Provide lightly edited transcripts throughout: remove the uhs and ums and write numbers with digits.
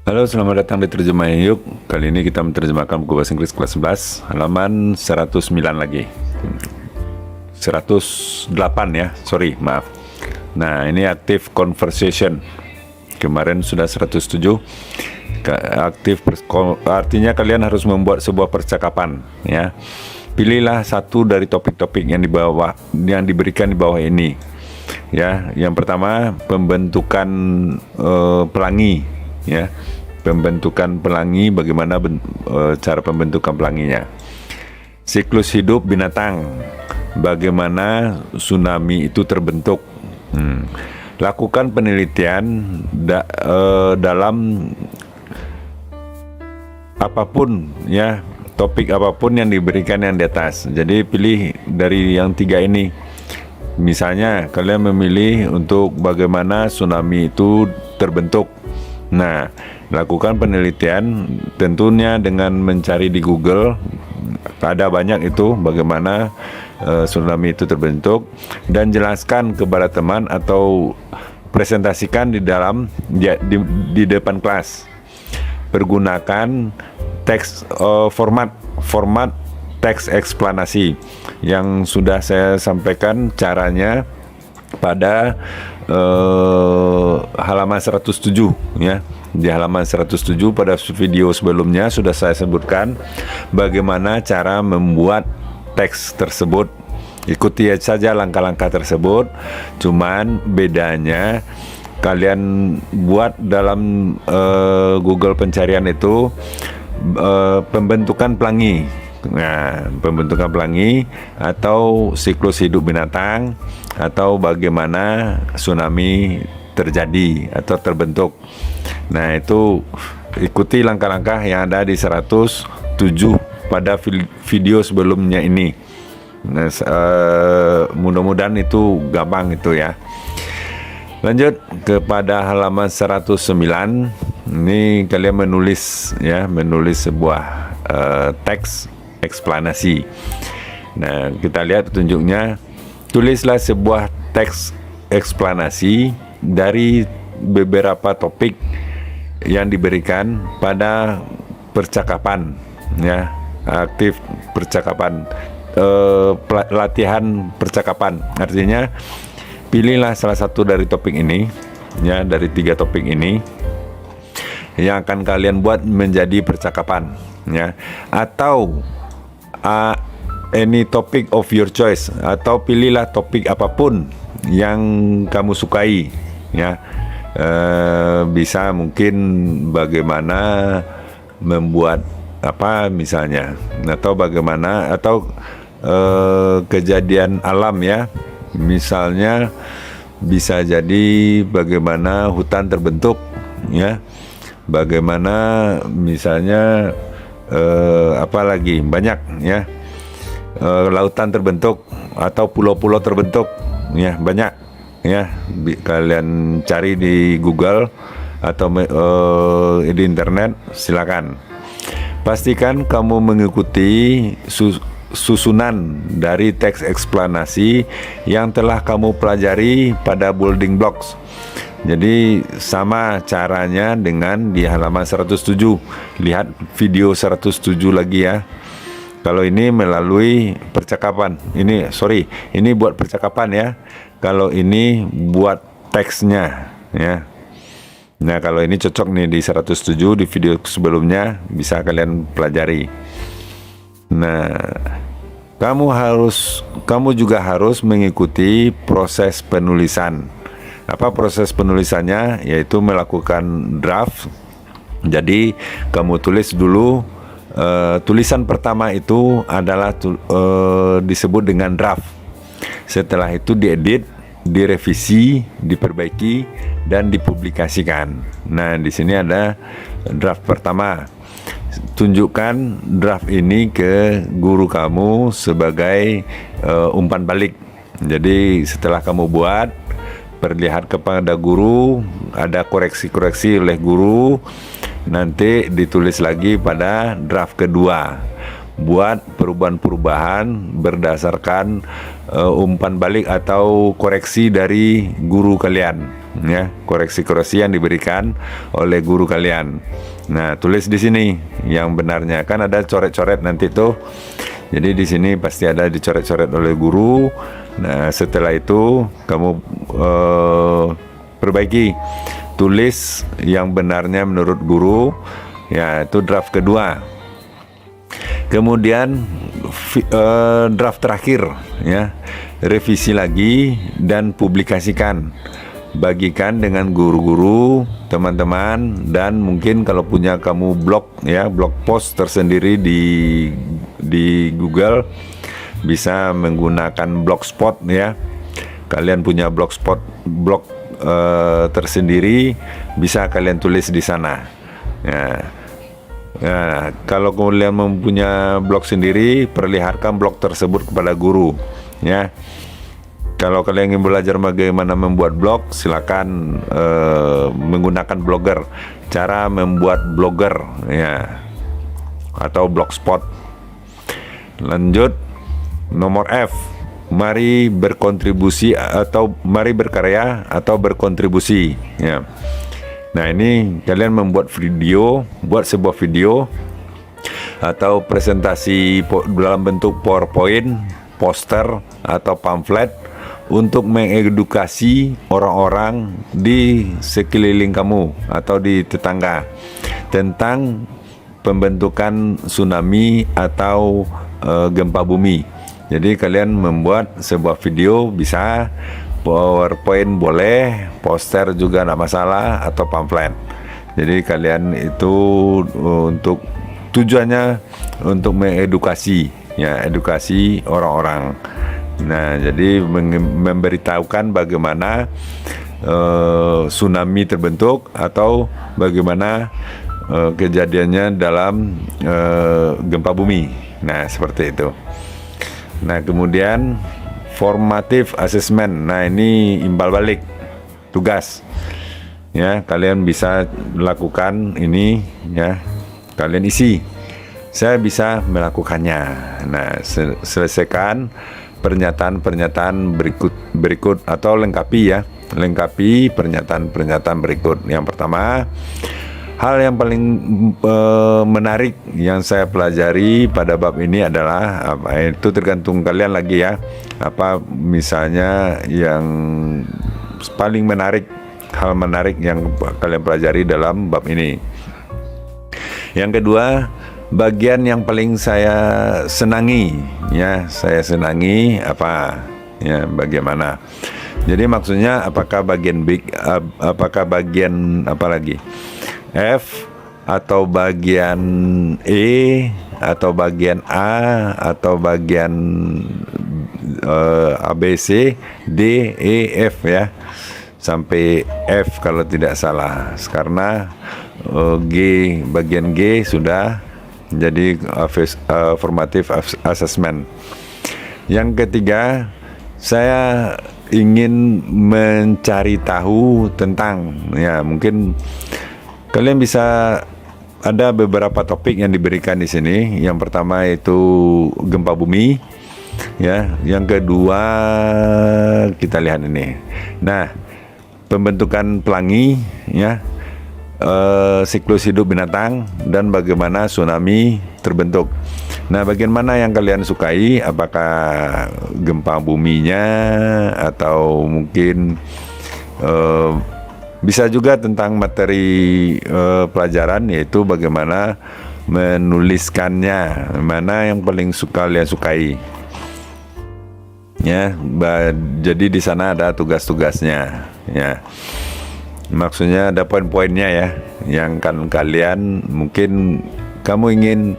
Halo, selamat datang di Terjemah Yuk. Kali ini kita menerjemahkan buku bahasa Inggris kelas 11, halaman 109 lagi. 108 ya, sorry, maaf. Nah, ini active conversation. Kemarin sudah 107. Artinya kalian harus membuat sebuah percakapan, ya. Pilihlah satu dari topik-topik yang diberikan di bawah ini. Ya, yang pertama pembentukan pelangi, ya. Pembentukan pelangi, bagaimana cara pembentukan pelanginya. Siklus hidup binatang, bagaimana tsunami itu terbentuk. Lakukan penelitian dalam apapun, ya, topik apapun yang diberikan yang di atas. Jadi pilih dari yang tiga ini. Misalnya kalian memilih untuk bagaimana tsunami itu terbentuk. Nah, lakukan penelitian tentunya dengan mencari di Google. Ada banyak itu bagaimana tsunami itu terbentuk, dan jelaskan kepada teman atau presentasikan di depan kelas. Pergunakan teks format teks eksplanasi yang sudah saya sampaikan caranya pada halaman 107, ya. Di halaman 107 pada video sebelumnya sudah saya sebutkan bagaimana cara membuat teks tersebut. Ikuti saja langkah-langkah tersebut, cuman bedanya kalian buat dalam Google pencarian itu pembentukan pelangi. Nah, pembentukan pelangi atau siklus hidup binatang atau bagaimana tsunami terjadi atau terbentuk. Nah, itu ikuti langkah-langkah yang ada di 107 pada video sebelumnya ini. Nah, mudah-mudahan itu gampang itu ya. Lanjut kepada halaman 109. Ini kalian menulis sebuah teks eksplanasi. Nah, kita lihat petunjuknya. Tulislah sebuah teks eksplanasi dari beberapa topik yang diberikan pada percakapan, ya, aktif percakapan, latihan percakapan. Artinya pilihlah salah satu dari topik ini, ya, dari 3 topik ini yang akan kalian buat menjadi percakapan, ya, atau any topic of your choice, atau pilihlah topik apapun yang kamu sukai, ya. Bisa mungkin bagaimana membuat apa misalnya, atau bagaimana, atau kejadian alam, ya. Misalnya bisa jadi bagaimana hutan terbentuk, ya. Bagaimana misalnya apa lagi, banyak, ya, lautan terbentuk atau pulau-pulau terbentuk, ya, banyak, ya. Kalian cari di Google atau di internet, silakan. Pastikan kamu mengikuti susunan dari teks eksplanasi yang telah kamu pelajari pada building blocks. Jadi sama caranya dengan di halaman 107. Lihat video 107 lagi, ya. Kalau ini melalui percakapan, ini buat percakapan, ya. Kalau ini buat teksnya, ya. Nah, kalau ini cocok nih di 107, di video sebelumnya bisa kalian pelajari. Nah, kamu juga harus mengikuti proses penulisan. Apa proses penulisannya? Yaitu melakukan draft. Jadi kamu tulis dulu, tulisan pertama itu adalah disebut dengan draft. Setelah itu diedit, direvisi, diperbaiki, dan dipublikasikan. Nah, di sini ada draft pertama. Tunjukkan draft ini ke guru kamu sebagai umpan balik. Jadi setelah kamu buat, perlihat kepada guru, ada koreksi-koreksi oleh guru, nanti ditulis lagi pada draft kedua. Buat perubahan-perubahan berdasarkan umpan balik atau koreksi dari guru kalian, ya, koreksi-koreksi yang diberikan oleh guru kalian. Nah, tulis di sini yang benarnya, kan ada coret-coret nanti tuh. Jadi di sini pasti ada dicoret-coret oleh guru. Nah, setelah itu kamu perbaiki, tulis yang benarnya menurut guru, ya, itu draft kedua. Kemudian draft terakhir, ya, revisi lagi dan publikasikan, bagikan dengan guru-guru, teman-teman, dan mungkin kalau punya kamu blog, ya, blog post tersendiri di Google, bisa menggunakan blogspot, ya. Kalian punya blog tersendiri, bisa kalian tulis di sana, ya. Nah, kalau kalian mempunyai blog sendiri, perlihatkan blog tersebut kepada guru, ya. Kalau kalian ingin belajar bagaimana membuat blog, silakan menggunakan Blogger. Cara membuat Blogger, ya, atau blogspot. Lanjut, nomor F. Mari berkontribusi atau mari berkarya atau berkontribusi, ya. Nah, ini kalian membuat video, buat sebuah video atau presentasi dalam bentuk PowerPoint, poster atau pamflet untuk mengedukasi orang-orang di sekeliling kamu atau di tetangga tentang pembentukan tsunami atau gempa bumi. Jadi kalian membuat sebuah video, bisa PowerPoint boleh, poster juga tidak masalah, atau pamflet. Jadi kalian itu untuk tujuannya untuk mengedukasi, ya, edukasi orang-orang. Nah, jadi memberitahukan bagaimana tsunami terbentuk atau bagaimana kejadiannya dalam gempa bumi. Nah, seperti itu. Nah, kemudian formative assessment. Nah, ini imbal balik tugas, ya. Kalian bisa lakukan ini, ya. Kalian isi, saya bisa melakukannya. Nah, selesaikan pernyataan-pernyataan berikut atau lengkapi, ya. Lengkapi pernyataan-pernyataan berikut. Yang pertama, hal yang paling menarik yang saya pelajari pada bab ini adalah apa? Itu tergantung kalian lagi, ya. Apa misalnya yang paling menarik, hal menarik yang kalian pelajari dalam bab ini. Yang kedua, bagian yang paling saya senangi, ya, saya senangi apa, ya, bagaimana. Jadi maksudnya apakah bagian big, apakah bagian apa lagi? F atau bagian E atau bagian A atau bagian ABC, D, E, F, ya, sampai F kalau tidak salah. Karena bagian G sudah jadi formative assessment. Yang ketiga, saya ingin mencari tahu tentang, ya, mungkin kalian bisa, ada beberapa topik yang diberikan di sini. Yang pertama itu gempa bumi, ya. Yang kedua kita lihat ini. Nah, pembentukan pelangi, ya, siklus hidup binatang, dan bagaimana tsunami terbentuk. Nah, bagian mana yang kalian sukai? Apakah gempa buminya atau mungkin bisa juga tentang materi pelajaran, yaitu bagaimana menuliskannya, mana yang paling kalian sukai, ya. Jadi di sana ada tugas-tugasnya, ya. Maksudnya ada poin-poinnya, ya, yang kan kalian mungkin kamu ingin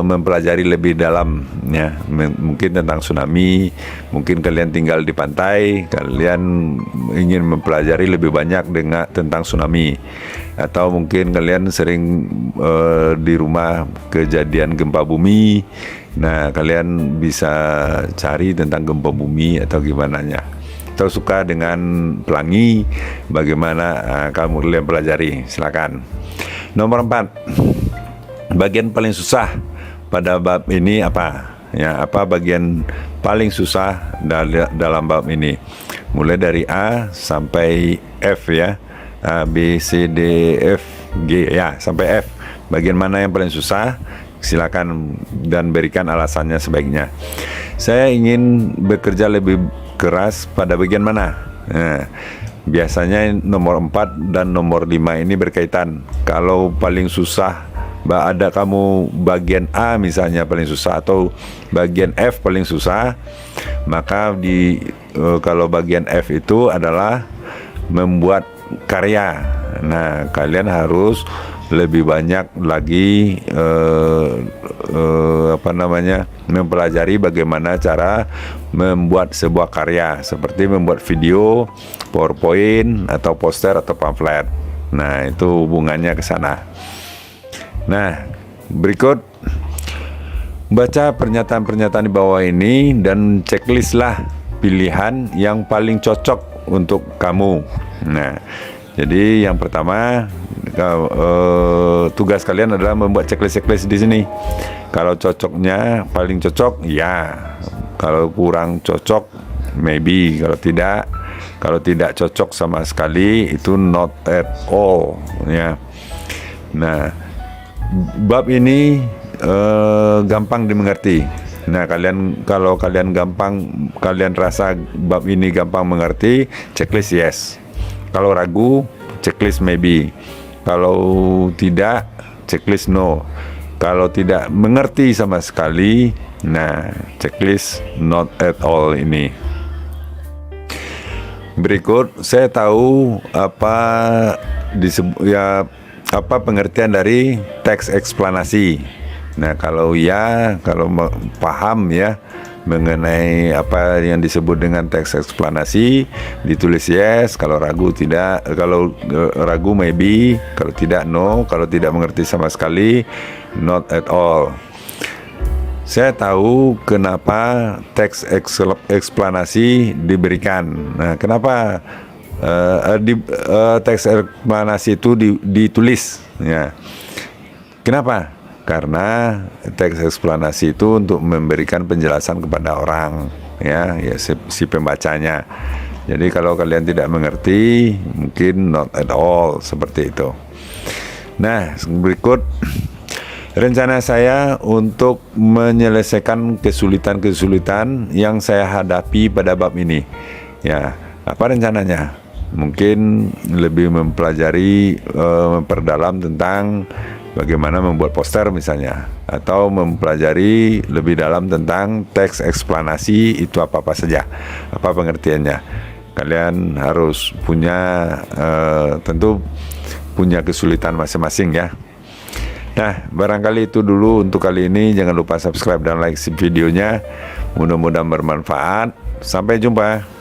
mempelajari lebih dalam, ya, mungkin tentang tsunami. Mungkin kalian tinggal di pantai, kalian ingin mempelajari lebih banyak tentang tsunami, atau mungkin kalian sering di rumah kejadian gempa bumi. Nah, kalian bisa cari tentang gempa bumi atau gimana, nya. Atau suka dengan pelangi, bagaimana kalian pelajari, silakan. Nomor 4, bagian paling susah pada bab ini apa? Ya, apa bagian paling susah dalam bab ini. Mulai dari A sampai F ya. A, B, C, D, F, G ya, sampai F. Bagian mana yang paling susah? Silakan dan berikan alasannya sebaiknya. Saya ingin bekerja lebih keras pada bagian mana? Nah, biasanya nomor 4 dan nomor 5 ini berkaitan. Kalau paling susah ada kamu bagian A misalnya paling susah, atau bagian F paling susah, maka kalau bagian F itu adalah membuat karya. Nah, kalian harus lebih banyak lagi mempelajari bagaimana cara membuat sebuah karya, seperti membuat video, PowerPoint atau poster atau pamflet. Nah, itu hubungannya ke sana. Nah, berikut baca pernyataan-pernyataan di bawah ini dan checklistlah pilihan yang paling cocok untuk kamu. Nah, jadi yang pertama, tugas kalian adalah membuat checklist di sini. Kalau cocoknya paling cocok, ya. Kalau kurang cocok, maybe. Kalau tidak cocok sama sekali, itu not at all, ya. Nah, bab ini gampang dimengerti. Nah, kalau kalian rasa bab ini gampang mengerti, checklist yes. Kalau ragu, checklist maybe. Kalau tidak, checklist no. Kalau tidak mengerti sama sekali, nah, checklist not at all ini. Berikut saya tahu apa pengertian dari teks eksplanasi. Nah, kalau paham ya mengenai apa yang disebut dengan teks eksplanasi, ditulis yes. Kalau ragu tidak, kalau ragu maybe, kalau tidak no, kalau tidak mengerti sama sekali not at all. Saya tahu kenapa teks eksplanasi diberikan. Nah, kenapa teks eksplanasi itu ditulis ya? Kenapa? Karena teks eksplanasi itu untuk memberikan penjelasan kepada orang, ya si pembacanya. Jadi kalau kalian tidak mengerti, mungkin not at all, seperti itu. Nah, berikut rencana saya untuk menyelesaikan kesulitan-kesulitan yang saya hadapi pada bab ini. Ya, apa rencananya? Mungkin lebih mempelajari, memperdalam tentang bagaimana membuat poster misalnya, atau mempelajari lebih dalam tentang teks eksplanasi itu apa saja, apa pengertiannya. Kalian harus tentu punya kesulitan masing-masing ya. Nah, barangkali itu dulu untuk kali ini. Jangan lupa subscribe dan like videonya. Mudah-mudahan bermanfaat. Sampai jumpa.